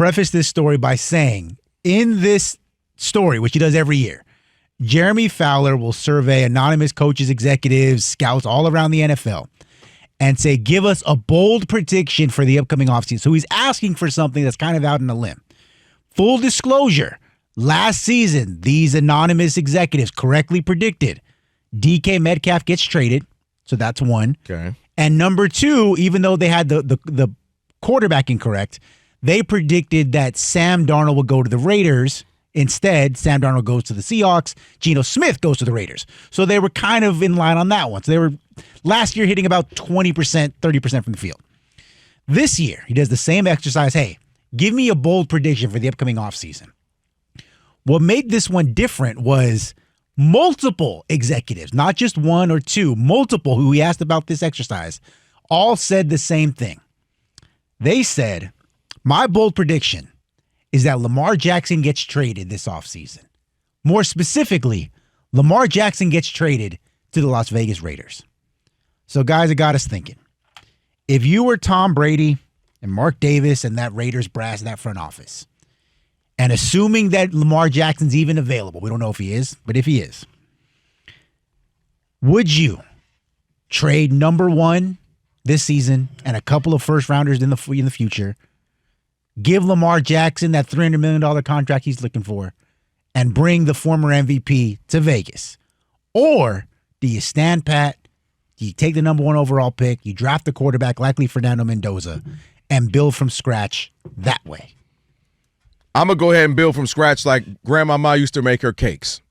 preface this story by saying, in this story, which he does every year, Jeremy Fowler will survey anonymous coaches, executives, scouts all around the NFL and say, give us a bold prediction for the upcoming offseason. So he's asking for something that's kind of out on a limb. Full disclosure, last season, these anonymous executives correctly predicted DK Metcalf gets traded. So that's one. Okay. And number two, even though they had the quarterback incorrect, they predicted that Sam Darnold would go to the Raiders. Instead, Sam Darnold goes to the Seahawks. Geno Smith goes to the Raiders. So they were kind of in line on that one. So they were last year hitting about 20%, 30% from the field. This year, he does the same exercise. Hey, give me a bold prediction for the upcoming offseason. What made this one different was multiple executives, not just one or two, multiple who he asked about this exercise, all said the same thing. They said, my bold prediction is that Lamar Jackson gets traded this offseason. More specifically, Lamar Jackson gets traded to the Las Vegas Raiders. So guys, it got us thinking. If you were Tom Brady and Mark Davis and that Raiders brass, that front office, and assuming that Lamar Jackson's even available, we don't know if he is, but if he is, would you trade number one this season and a couple of first rounders in the future, give Lamar Jackson that $300 million contract he's looking for, and bring the former MVP to Vegas? Or do you stand pat, do you take the number one overall pick, you draft the quarterback, likely Fernando Mendoza, and build from scratch that way? I'm going to go ahead and build from scratch like Grandmama used to make her cakes.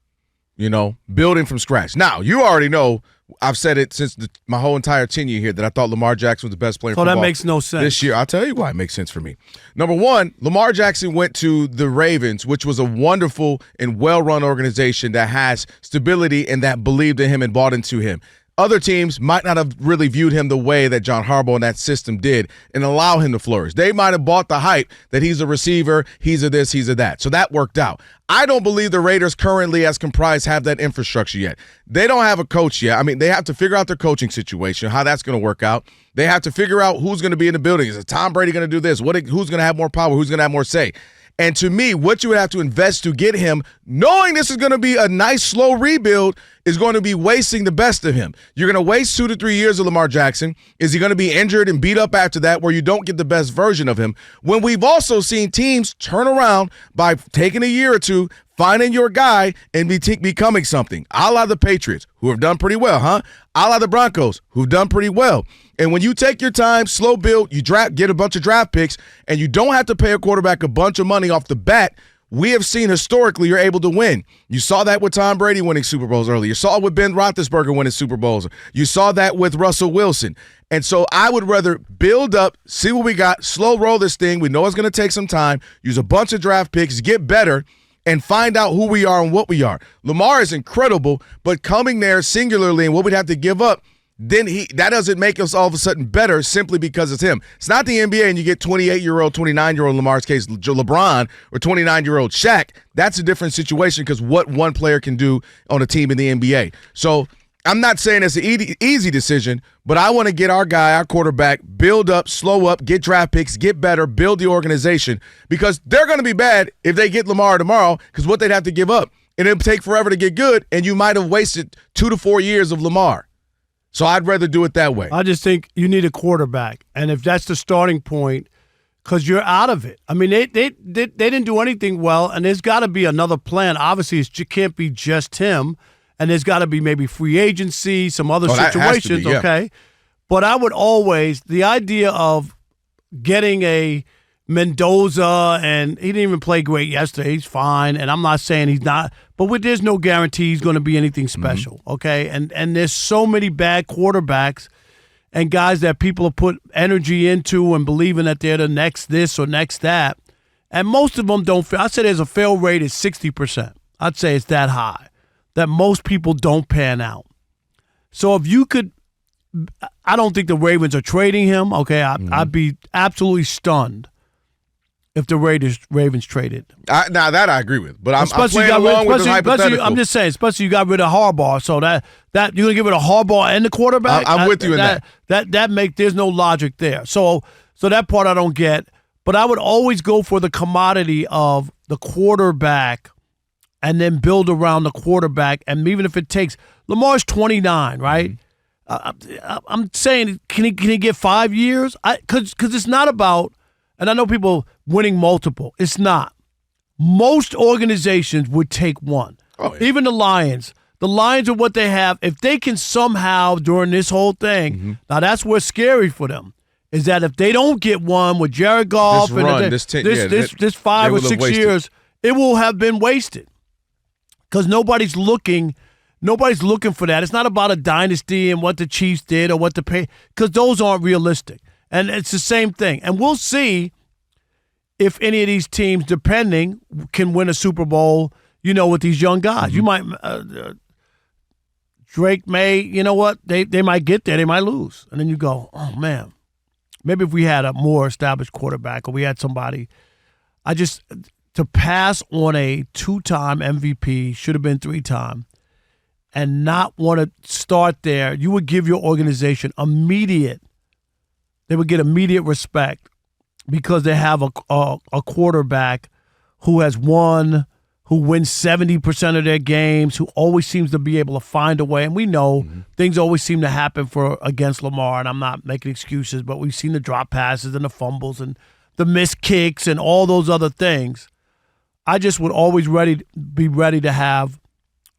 You know, building from scratch. Now, you already know, I've said it since my whole entire tenure here, that I thought Lamar Jackson was the best player in football. So that makes no sense. This year, I'll tell you why it makes sense for me. Number one, Lamar Jackson went to the Ravens, which was a wonderful and well-run organization that has stability and that believed in him and bought into him. Other teams might not have really viewed him the way that John Harbaugh and that system did and allow him to flourish. They might have bought the hype that he's a receiver, he's a this, he's a that. So that worked out. I don't believe the Raiders currently as comprised have that infrastructure yet. They don't have a coach yet. I mean, they have to figure out their coaching situation, how that's going to work out. They have to figure out who's going to be in the building. Is Tom Brady going to do this? Who's going to have more power? Who's going to have more say? And to me, what you would have to invest to get him, knowing this is going to be a nice, slow rebuild, is going to be wasting the best of him. You're going to waste 2 to 3 years of Lamar Jackson. Is he going to be injured and beat up after that where you don't get the best version of him? When we've also seen teams turn around by taking a year or two, finding your guy, and becoming something. A la the Patriots, who have done pretty well, huh? A la the Broncos, who've done pretty well. And when you take your time, slow build, you get a bunch of draft picks, and you don't have to pay a quarterback a bunch of money off the bat, we have seen historically you're able to win. You saw that with Tom Brady winning Super Bowls early. You saw it with Ben Roethlisberger winning Super Bowls. You saw that with Russell Wilson. And so I would rather build up, see what we got, slow roll this thing. We know it's going to take some time. Use a bunch of draft picks, get better, and find out who we are and what we are. Lamar is incredible, but coming there singularly and what we'd have to give up, then that doesn't make us all of a sudden better simply because it's him. It's not the NBA and you get 28-year-old, 29-year-old, in Lamar's case, LeBron, or 29-year-old Shaq. That's a different situation because what one player can do on a team in the NBA. So I'm not saying it's an easy decision, but I want to get our guy, our quarterback, build up, slow up, get draft picks, get better, build the organization, because they're going to be bad if they get Lamar tomorrow because what they'd have to give up. And it'll take forever to get good, and you might have wasted 2 to 4 years of Lamar. So I'd rather do it that way. I just think you need a quarterback. And if that's the starting point, because you're out of it. I mean, they didn't do anything well, and there's got to be another plan. Obviously, it can't be just him, and there's got to be maybe free agency, some other situations, yeah. Okay? But I would always, the idea of getting a Mendoza, and he didn't even play great yesterday. He's fine, and I'm not saying he's not, but there's no guarantee he's going to be anything special, okay? And there's so many bad quarterbacks and guys that people have put energy into and believing that they're the next this or next that, and most of them don't fail. I'd say there's a fail rate is 60%. I'd say it's that high, that most people don't pan out. So if you could, I don't think the Ravens are trading him, okay? I'd be absolutely stunned if the Ravens traded. Now that I agree with, but I'm playing along with the hypothetical. I'm just saying, especially you got rid of Harbaugh, so that you're gonna get rid of Harbaugh and the quarterback. I'm with you in that. There's no logic there. So that part I don't get. But I would always go for the commodity of the quarterback and then build around the quarterback. And even if it takes – Lamar's 29, right? I'm saying, can he get 5 years? Because it's not about – and I know people winning multiple. It's not. Most organizations would take one. Oh, yeah. Even the Lions. The Lions are what they have. If they can somehow during this whole thing, now that's what's scary for them, is that if they don't get one with Jared Goff this 5 or 6 years, it will have been wasted. Because nobody's looking for that. It's not about a dynasty and what the Chiefs did or what the pay, because those aren't realistic. And it's the same thing. And we'll see if any of these teams, depending, can win a Super Bowl, with these young guys. You might Drake may, you know what? They might get there. They might lose. And then you go, oh, man. Maybe if we had a more established quarterback or we had somebody, to pass on a 2-time MVP, should have been 3-time, and not want to start there, you would give your organization they would get immediate respect because they have a quarterback who has won, who wins 70% of their games, who always seems to be able to find a way. And we know things always seem to happen against Lamar, and I'm not making excuses, but we've seen the drop passes and the fumbles and the missed kicks and all those other things. I just would always be ready to have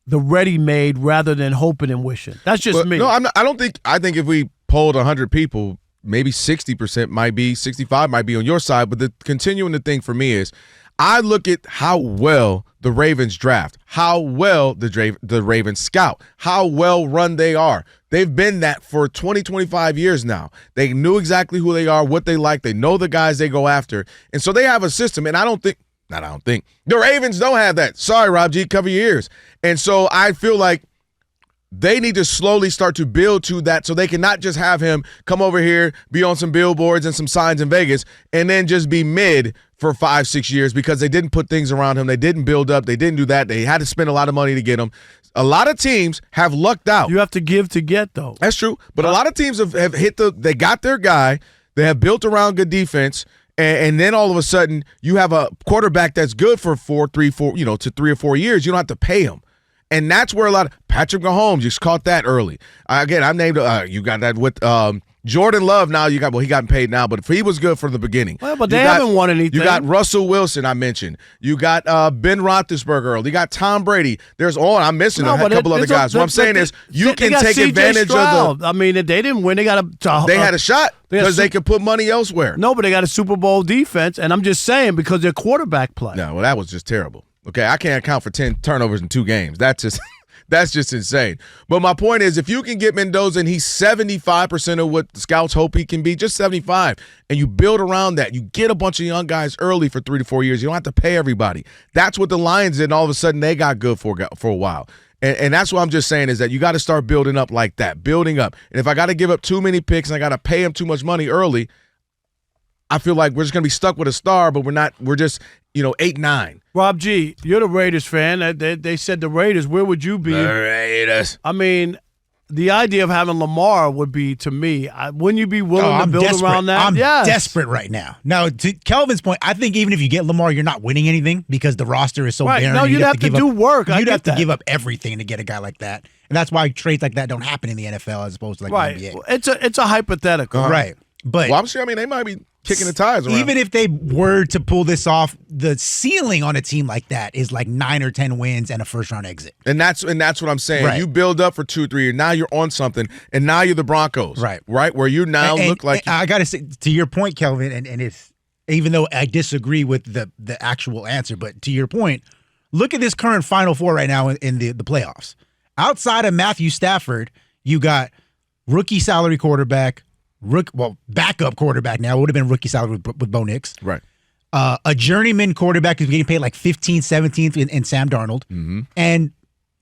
the ready-made rather than hoping and wishing. That's just me. No, I think if we polled 100 people, maybe 60% might be, 65 might be on your side. But continuing the thing for me is, I look at how well the Ravens draft, how well the Ravens scout, how well run they are. They've been that for 20, 25 years now. They knew exactly who they are, what they like. They know the guys they go after. And so they have a system. And the Ravens don't have that. Sorry, Rob G, cover your ears. And so I feel like they need to slowly start to build to that so they can not just have him come over here, be on some billboards and some signs in Vegas, and then just be mid for 5-6 years because they didn't put things around him. They didn't build up. They didn't do that. They had to spend a lot of money to get him. A lot of teams have lucked out. You have to give to get, though. That's true. But a lot of teams have hit they got their guy. They have built around good defense. And then all of a sudden, you have a quarterback that's good for 3 or 4 years. You don't have to pay him. And that's where a lot of Patrick Mahomes just caught that early. Again, I'm named. You got that with Jordan Love. Now he got paid now, but he was good from the beginning. Well, but they haven't won anything. You got Russell Wilson. I mentioned. You got Ben Roethlisberger early. You got Tom Brady. I'm missing a couple other guys. What I'm saying is, you can take advantage of the. I mean, if they didn't win, they had a shot because they could put money elsewhere. No, but they got a Super Bowl defense, and I'm just saying because their quarterback play. No, well, that was just terrible. Okay, I can't account for 10 turnovers in 2 games. That's just insane. But my point is, if you can get Mendoza and he's 75% of what the scouts hope he can be, just 75, and you build around that, you get a bunch of young guys early for 3 to 4 years. You don't have to pay everybody. That's what the Lions did, and all of a sudden they got good for a while. And that's what I'm just saying is that you got to start building up like that, building up. And if I got to give up too many picks and I got to pay him too much money early, I feel like we're just going to be stuck with a star, but we're not. We're just 8-9. Rob G, you're the Raiders fan. They said the Raiders. Where would you be? The Raiders. I mean, the idea of having Lamar would be, to me, wouldn't you be willing to build around that? I'm desperate right now. Now, to Kelvin's point, I think even if you get Lamar, you're not winning anything because the roster is so barren. No, you'd have to do work. You'd have to give up everything to get a guy like that. And that's why trades like that don't happen in the NFL as opposed to the NBA. It's a hypothetical. Right. But I'm sure, they might be kicking the tires around. Even if they were to pull this off, the ceiling on a team like that is like 9 or 10 wins and a first-round exit. And that's what I'm saying. Right. You build up for 2 or 3 years. Now you're on something, and now you're the Broncos. Right. Where you now look like. I got to say, to your point, Kelvin, and it's, even though I disagree with the actual answer, but to your point, look at this current Final Four right now in the playoffs. Outside of Matthew Stafford, you got rookie salary quarterback, backup quarterback now. It would have been rookie salary with Bo Nix. Right. A journeyman quarterback who's getting paid like 15th, 17th in Sam Darnold. Mm-hmm. And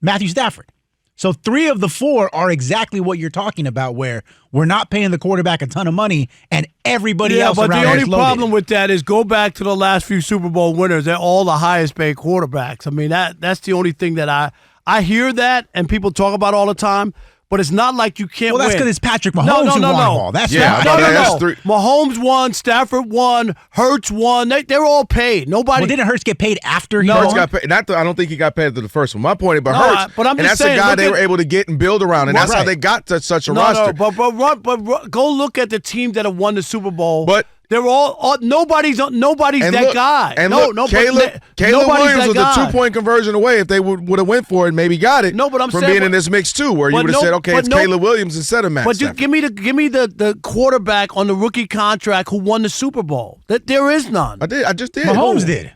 Matthew Stafford. So 3 of the 4 are exactly what you're talking about, where we're not paying the quarterback a ton of money and everybody else around but the only problem loaded. with that is go back to the last few Super Bowl winners. They're all the highest paid quarterbacks. I mean, that's the only thing that I hear that and people talk about all the time. but it's not like you can't Well, that's win. because it's Patrick Mahomes No, who won them all. That's Yeah, why. I know that's three. Mahomes won, Stafford won, Hurts won. They're all paid. Nobody. Well, didn't Hurts get paid after he No. won? Hurts got paid. I don't think he got paid after the first one. My point about No, Hurts, but I'm and just that's saying, the guy look they at- were able to get and build around, and that's how Right. they got to such a no, roster. but go look at the teams that have won the Super Bowl. But- they're all nobody's that look, guy. And no, look, no, Caleb nobody's Williams that was guy. a 2-point conversion away. If they would have went for it, and maybe got it. No, but I'm from saying- being in this mix too, where you but would have no- said, okay, but it's no- Caleb Williams instead of Matt But you Stafford. give me the quarterback on the rookie contract who won the Super Bowl. That there is none. I just did. Mahomes did.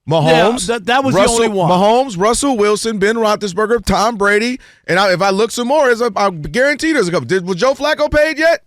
Mahomes. Yeah, that was the Russell, only one. Mahomes, Russell Wilson, Ben Roethlisberger, Tom Brady, and if I look some more, I guarantee there's a couple. Was Joe Flacco paid yet?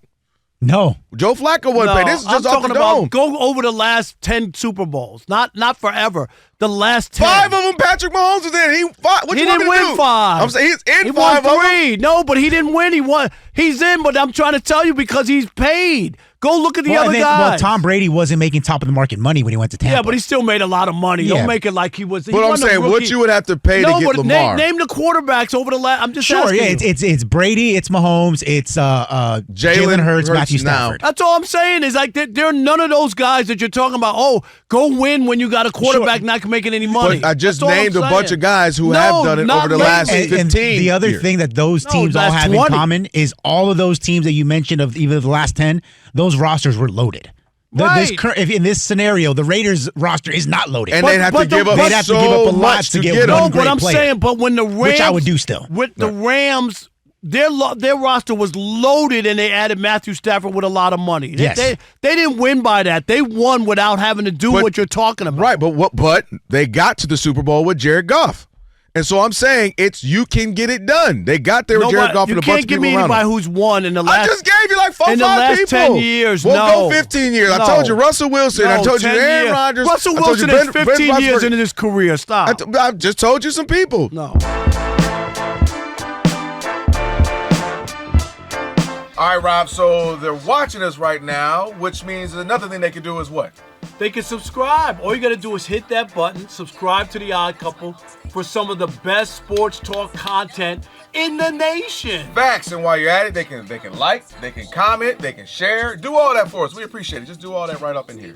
No. Joe Flacco wasn't paid. This is just I'm off the talking about dome. go over the last 10 Super Bowls. Not forever. The last 10. 5 of them, Patrick Mahomes was in. What He you want didn't me to win do? 5. I'm saying he's in He 5 won of them. 3. No, but he didn't win. He won. He's in, but I'm trying to tell you because he's paid. Go look at the Well, other and then, guys. well, Tom Brady wasn't making top of the market money when he went to Tampa. Yeah, but he still made a lot of money. Yeah. Don't make it like he was. He But I'm won the saying, what rookie- you would have to pay no, to get but Lamar. name the quarterbacks over the last. I'm just Sure, asking yeah, you. it's Brady, it's Mahomes, it's Jalen Hurts, Matthew now. Stafford. That's all I'm saying is like there are none of those guys that you're talking about. Oh, go win when you got a quarterback not making any money. But I just That's all I'm named a bunch saying. of guys who No, have done it not over the lately. last 15 And the other years. thing that those No, teams all last have 20. in common is all of those teams that you mentioned of either the last 10, those rosters were loaded. Right. If in this scenario, the Raiders roster is not loaded. And But- they'd have to but the- give up they'd have to so give up a lot much to to get get one No, them. great but I'm player. saying, but when the Rams, Which I would do still. with the Rams, their roster was loaded, and they added Matthew Stafford with a lot of money. Yes. They didn't win by that. They won without having to do But- what you're talking about. Right, but they got to the Super Bowl with Jared Goff. And so I'm saying you can get it done. They got there with Jared Goff you and a bunch can't of give people me around anybody him. who's won in the I last. just gave you like 4 in the 5 last people. 10 years, We'll no. go 15 years. I No. told you Russell Wilson. I No, told you 10 Aaron years. Rodgers. Russell I told Wilson you is 15 years Roethlisberger. into his career. Stop. I just told you some people. No. All right, Rob. So they're watching us right now, which means another thing they can do is what? They can subscribe. All you got to do is hit that button, subscribe to The Odd Couple for some of the best sports talk content in the nation. Facts. And while you're at it, they can like, they can comment, they can share, do all that for us. We appreciate it. Just do all that right up in here.